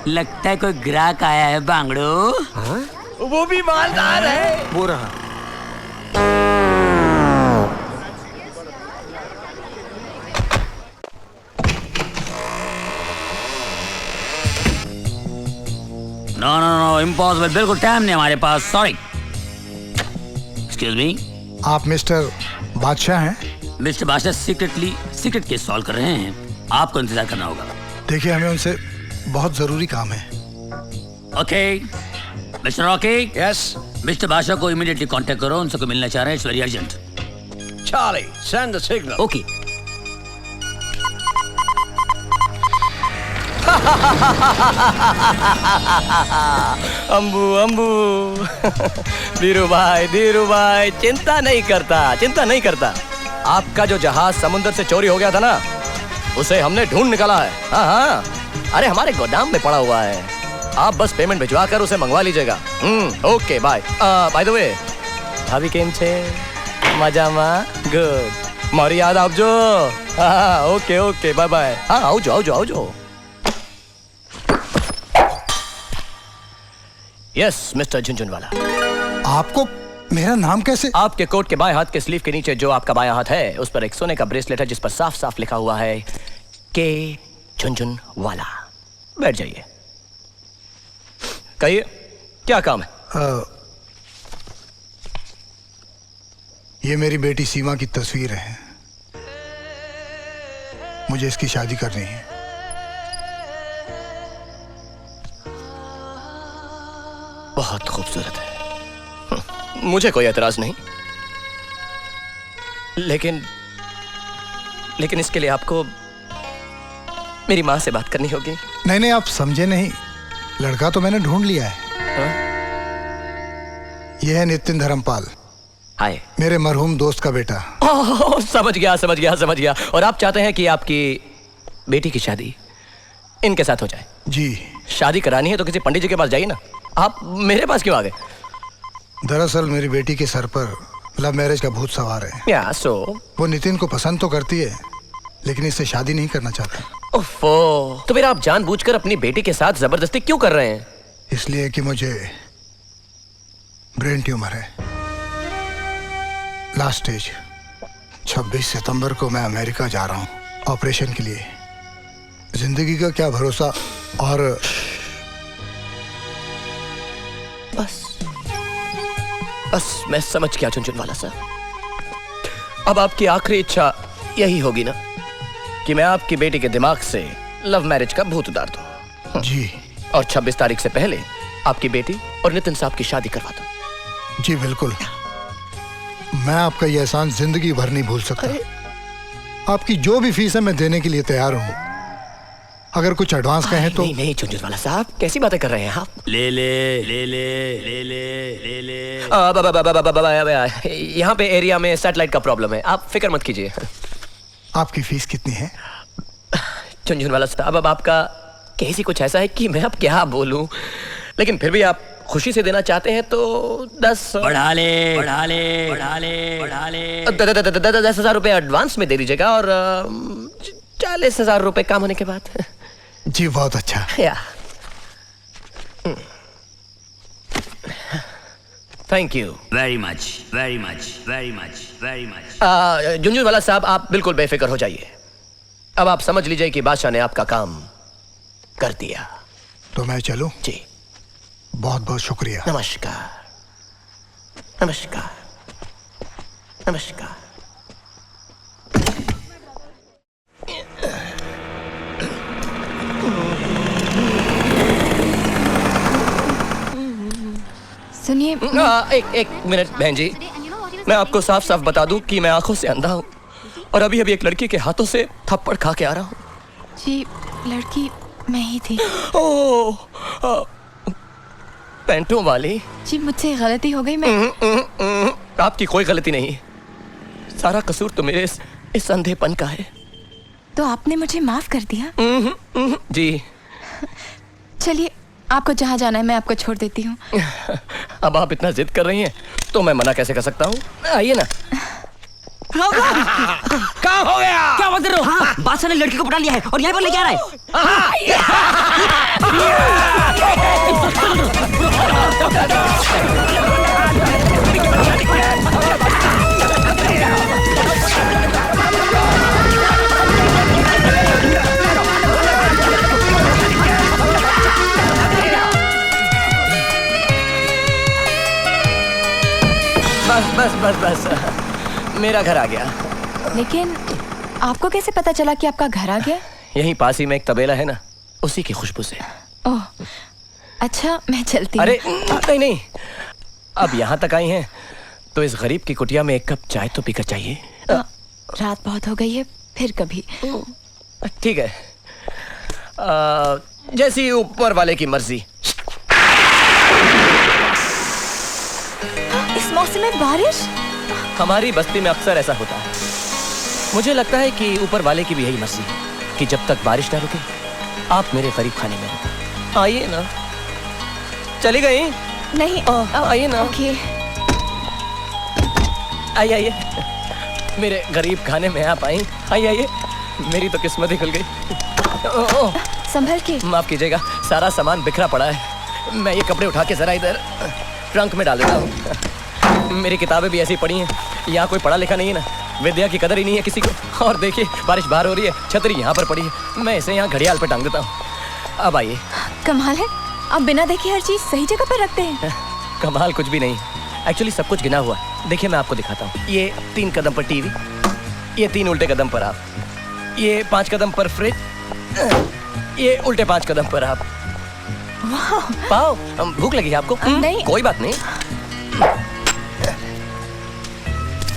लगता है कोई ग्राहक आया है बांगड़ो। हाँ? वो भी मालदार है। वो रहा। नो नो नो इम्पॉसिबल, बिल्कुल टाइम नहीं हमारे पास, सॉरी। एक्सक्यूज मी, आप मिस्टर बादशाह हैं? मिस्टर बादशाह सीक्रेट केस सॉल्व कर रहे हैं, आपको इंतजार करना होगा। देखिए हमें उनसे बहुत जरूरी काम है। Okay mister Rocky. Yes. Mister बादशाह को इमीडिएटली कांटेक्ट करो, उनसे को मिलना चाह रहे हैं, it's very urgent. Charlie, send the signal. Okay. Ambu Ambu Dhiru भाई चिंता नहीं करता। आपका जो जहाज समुद्र से चोरी हो गया था ना, उसे हमने ढूंढ निकाला है। हाँ, अरे हमारे गोदाम में पड़ा हुआ है। आप बस पेमेंट भिजवा कर उसे मंगवा लीजिएगा। Okay bye. By the way, भाभी केम छे? मजामा? गुड। मारी याद आवजो। हाँ, ओके बाय बाय। हाँ, आवजो। Yes mister Jhunjhunwala. आपको मेरा नाम कैसे? आपके कोट के बाएं हाथ के स्लीव के नीचे जो आपका बायां हाथ है, उस पर एक सोने का ब्रेसलेट है जिस पर साफ साफ लिखा हुआ है के झुनझुनवाला। बैठ जाइए। कहिए क्या काम है? ये मेरी बेटी सीमा की तस्वीर है, मुझे इसकी शादी करनी है। बहुत खूबसूरत है, मुझे कोई एतराज नहीं, लेकिन इसके लिए आपको मेरी माँ से बात करनी होगी। नहीं, आप समझे नहीं, लड़का तो मैंने ढूंढ लिया है। यह है नितिन धर्मपाल, हाय, मेरे मरहूम दोस्त का बेटा। समझ गया। और आप चाहते हैं कि आपकी बेटी की शादी इनके साथ हो जाए? जी। शादी करानी है तो किसी पंडित जी के पास जाइए ना, आप मेरे पास क्यों आ गए? दरअसल मेरी बेटी के सर पर लव मैरिज का भूत सवार है। या सो वो नितिन को पसंद तो करती है, लेकिन इससे शादी नहीं करना चाहती। ओफो, तो फिर आप जानबूझकर अपनी बेटी के साथ जबरदस्ती क्यों कर रहे हैं? इसलिए कि मुझे ब्रेन ट्यूमर है, लास्ट स्टेज। 26 सितंबर को मैं अमेरिका जा रहा हूँ ऑपरेशन के लिए। जिंदगी का क्या भरोसा। और बस मैं समझ गया झुनझुनवाला सर। अब आपकी आखिरी इच्छा यही होगी ना कि मैं आपकी बेटी के दिमाग से लव मैरिज का भूत उतार दूं? जी। और 26 तारीख से पहले आपकी बेटी और नितिन साहब की शादी करवा दूं? जी बिल्कुल। मैं आपका ये एहसान जिंदगी भर नहीं भूल सकता। आपकी जो भी फीस है मैं देने के लिए तैयार हूँ। अगर कुछ एडवांस कहें तो। नहीं झुनझुनवाला साहब, कैसी बातें कर रहे हैं आप? ले यहाँ पे एरिया में सैटेलाइट का प्रॉब्लम है, आप फिक्र मत कीजिए। आपकी फीस कितनी है? झुनझुनवाला साहब, अब आपका कैसी कुछ ऐसा है कि मैं अब क्या बोलूं, लेकिन फिर भी आप खुशी से देना चाहते हैं तो 10,000 रुपए एडवांस में दे दीजिएगा और 40,000 रुपए काम होने के बाद। जी बहुत अच्छा। Thank you very much. Jhunjhunwala साहब, आप बिल्कुल बेफिक्र हो जाइए। अब आप समझ लीजिए कि बादशाह ने आपका काम कर दिया। तो मैं चलूं? जी। बहुत बहुत शुक्रिया। नमस्कार। सुनिए, एक मिनट बहन जी, मैं आपको साफ साफ बता दूं कि मैं आंखों से अंधा हूं और अभी अभी एक लड़की के हाथों से थप्पड़ खा के आ रहा हूं। जी, लड़की मैं ही थी। ओह, पैंटों वाली? जी मुझसे गलती हो गई। मैं आपकी कोई गलती नहीं, सारा कसूर तो मेरे इस अंधेपन का है। तो आपने मुझे माफ कर दिया? जी। चलिए, आपको जहाँ जाना है मैं आपको छोड़ देती हूँ। अब आप इतना जिद कर रही हैं तो मैं मना कैसे कर सकता हूँ? आइए ना। कहाँ हो गया? क्या बात कर रहे हो? हाँ, बादशाह ने लड़की को पटा लिया है और यहाँ पर लेके आ रहा है। बस मेरा घर आ गया। लेकिन आपको कैसे पता चला कि आपका घर आ गया? यहीं पास ही में एक तबेला है ना, उसी की खुशबू से। ओह, अच्छा मैं चलती हूँ। अरे नहीं, अब यहाँ तक आई हैं तो इस गरीब की कुटिया में एक कप चाय तो पीकर चाहिए। रात बहुत हो गई है, फिर कभी। ठीक है, जैसी ऊपर वाले की मर्जी। इस मौसम में बारिश? हमारी बस्ती में अक्सर ऐसा होता है। मुझे लगता है कि ऊपर वाले की भी यही मर्जी है कि जब तक बारिश ना रुके आप मेरे गरीब खाने में रुको। आइए ना। चली गई? नहीं, आइए ना। ओके। आइए मेरे गरीब खाने में आप आई। आइए, मेरी तो किस्मत ही खुल गई। संभल के। माफ कीजिएगा, सारा सामान बिखरा पड़ा है। मैं ये कपड़े उठा के जरा इधर ट्रंक में डाल देता हूँ। मेरी किताबें भी ऐसी पड़ी हैं। यहाँ कोई पढ़ा लिखा नहीं है ना, विद्या की कदर ही नहीं है किसी को। और देखिए बारिश बाहर हो रही है, छतरी यहाँ पर पड़ी है, मैं इसे यहाँ घड़ियाल पे टांग देता हूँ। अब आइए। कमाल है, आप बिना देखे हर चीज सही जगह पर रखते हैं। कमाल कुछ भी नहीं, एक्चुअली सब कुछ गिना हुआ है। देखिए मैं आपको दिखाता हूँ। ये 3 कदम पर टीवी, ये 3 उल्टे कदम पर आप, ये 5 कदम पर फ्रिज, ये उल्टे 5 कदम पर आप। पाओ, भूख लगी है आपको? नहीं। कोई बात नहीं,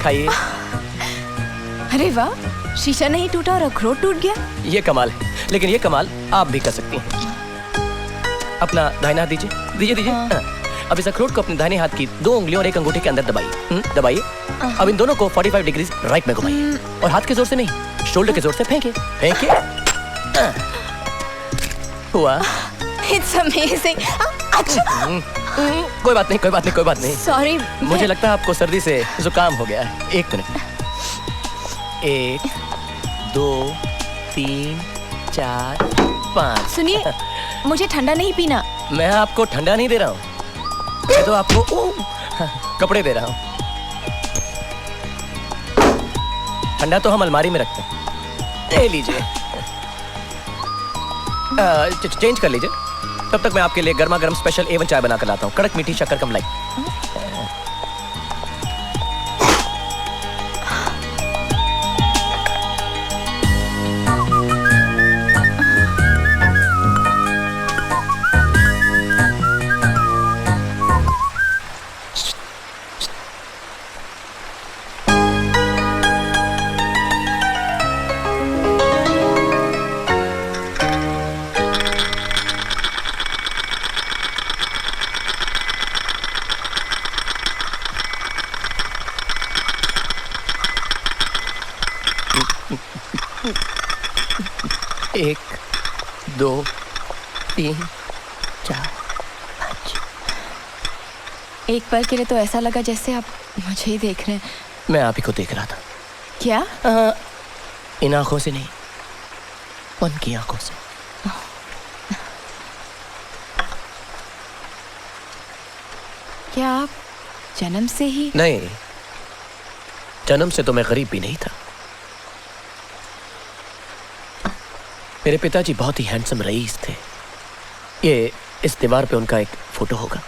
खाइए। अरे वाह, शीशा नहीं टूटा और अखरोट टूट गया। ये कमाल है, लेकिन ये कमाल आप भी कर सकती हैं। अपना दाहिना हाथ दीजिए। हाँ। अब इस अखरोट को अपने दाहिने हाथ की 2 उंगलियों और 1 अंगूठे के अंदर दबाइए। अब इन दोनों को 45 डिग्री राइट में घुमाइए और हाथ के जोर से नहीं, शोल्डर के जोर से फेंकिए। हुआ? It's amazing. अच्छा। कोई बात नहीं। सॉरी। मुझे लगता है आपको सर्दी से जुकाम हो गया है। 1 मिनट। 1 2 3 4 5। सुनिए, मुझे ठंडा नहीं पीना। मैं आपको ठंडा नहीं दे रहा हूँ, मैं तो आपको कपड़े दे रहा हूँ। ठंडा तो हम अलमारी में रखते हैं। ले लीजिए, चेंज कर लीजिए। तब तक मैं आपके लिए गर्मा गर्म स्पेशल A1 चाय बना कर लाता हूँ, कड़क मीठी शक्कर कम लाई। एक 2 3 4 5। एक पल के लिए तो ऐसा लगा जैसे आप मुझे ही देख रहे हैं। मैं आप ही को देख रहा था। क्या? इन आंखों से नहीं, मन की आंखों से। क्या आप जन्म से ही? नहीं, जन्म से तो मैं गरीब भी नहीं था। मेरे पिताजी बहुत ही हैंडसम रईस थे। ये इस दीवार पे उनका एक फोटो होगा।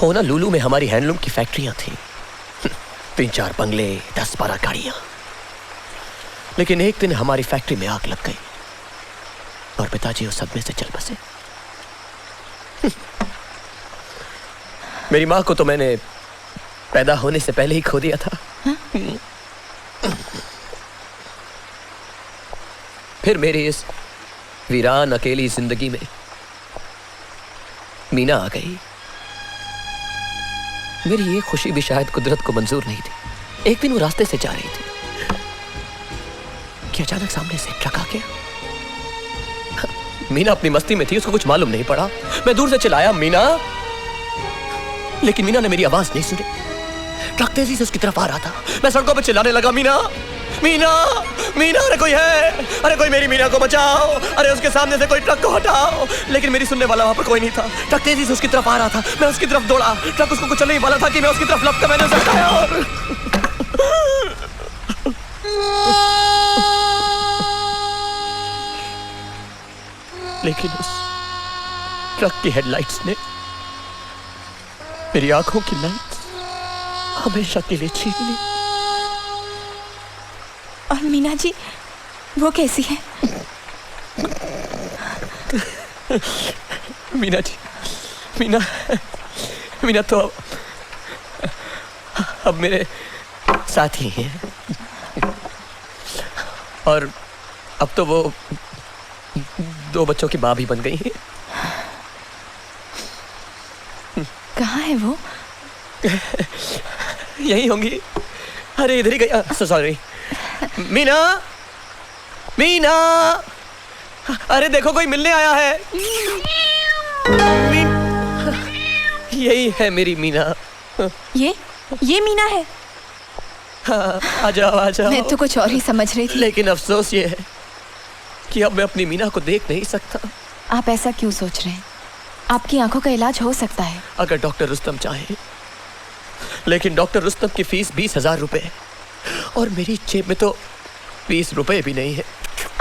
होना लुलू में हमारी हैंडलूम की फैक्ट्रियां थी, 3-4 बंगले, 10-12 गाड़ियां। लेकिन एक दिन हमारी फैक्ट्री में आग लग गई और पिताजी उस सदमे से चल बसे। मेरी माँ को तो मैंने पैदा होने से पहले ही खो दिया था। फिर मेरी इस वीरान अकेली जिंदगी में मीना आ गई। मेरी ये खुशी भी शायद कुदरत को मंजूर नहीं थी। एक दिन वो रास्ते से जा रही थी कि अचानक सामने से ट्रक आ गया। मीना अपनी मस्ती में थी, उसको कुछ मालूम नहीं पड़ा। मैं दूर से चिल्लाया, मीना, लेकिन मीना ने मेरी आवाज नहीं सुनी। ट्रक तेजी से उसकी तरफ आ रहा था। मैं सड़कों पर चिल्लाने लगा, मीना मीना मीना, अरे कोई है, अरे कोई मेरी मीना को बचाओ, अरे उसके सामने से कोई ट्रक को हटाओ। लेकिन मेरी सुनने वाला वहां पर कोई नहीं था। ट्रक तेजी से उसकी तरफ आ रहा था, मैं उसकी तरफ दौड़ा। ट्रक उसको कुचलने ही वाला था कि मैं उसकी तरफ लपका, मैंने उसे हटाया और लेकिन उस ट्रक की हेडलाइट्स ने मेरी आंखों की लाइट्स हमेशा के लिए छीन ली। और मीना जी वो कैसी है? मीना जी, मीना मीना तो अब मेरे साथ ही हैं और अब तो वो 2 बच्चों की माँ भी बन गई है। कहाँ है वो? यही होंगी। अरे इधर ही गई। सॉरी मीना, मीना, अरे देखो कोई मिलने आया है। यही है मेरी मीना। ये मीना है? हाँ, आ जाओ आ जाओ। मैं तो कुछ और ही समझ रही थी। लेकिन अफसोस ये है कि अब मैं अपनी मीना को देख नहीं सकता। आप ऐसा क्यों सोच रहे हैं? आपकी आंखों का इलाज हो सकता है अगर डॉक्टर रुस्तम चाहे, लेकिन डॉक्टर रुस्तम की फीस 20,000 रुपए और मेरी जेब में तो 20 रुपए भी नहीं है।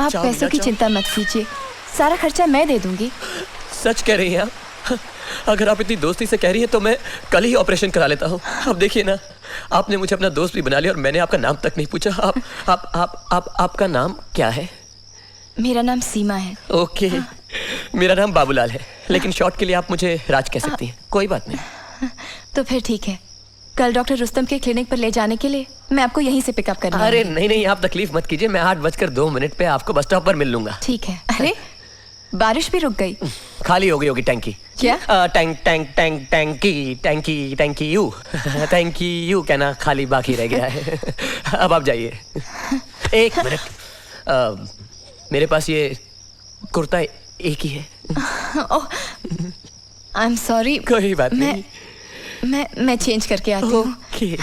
आप पैसों की चिंता मत कीजिए, सारा खर्चा मैं दे दूंगी। सच कह रही हैं आप? अगर आप इतनी दोस्ती से कह रही हैं तो मैं कल ही ऑपरेशन करा लेता हूँ। अब देखिए ना, आपने मुझे अपना दोस्त भी बना लिया और मैंने आपका नाम तक नहीं पूछा। आपका नाम क्या है? मेरा नाम सीमा है। ओके। मेरा नाम बाबूलाल है, लेकिन शॉर्ट के लिए आप मुझे राज कह सकती हैं। कोई बात नहीं। तो फिर ठीक है, कल डॉक्टर रुस्तम के क्लिनिक पर ले जाने के लिए मैं आपको यहीं से पिकअप करने अरे आऊंगी। नहीं, आप तकलीफ मत कीजिए। मैं 8:02 पे आपको बस स्टॉप पर मिल लूंगा। ठीक है। अरे बारिश भी रुक गई। खाली हो गई होगी टैंकी। क्या? टैंकी यू कहना खाली बाकी रह गया है। अब आप जाइए। 1 मिनट, मेरे पास ये कुर्ता एक ही है। I am sorry. कोई बात नहीं। मैं चेंज करके आती हूँ। ओके।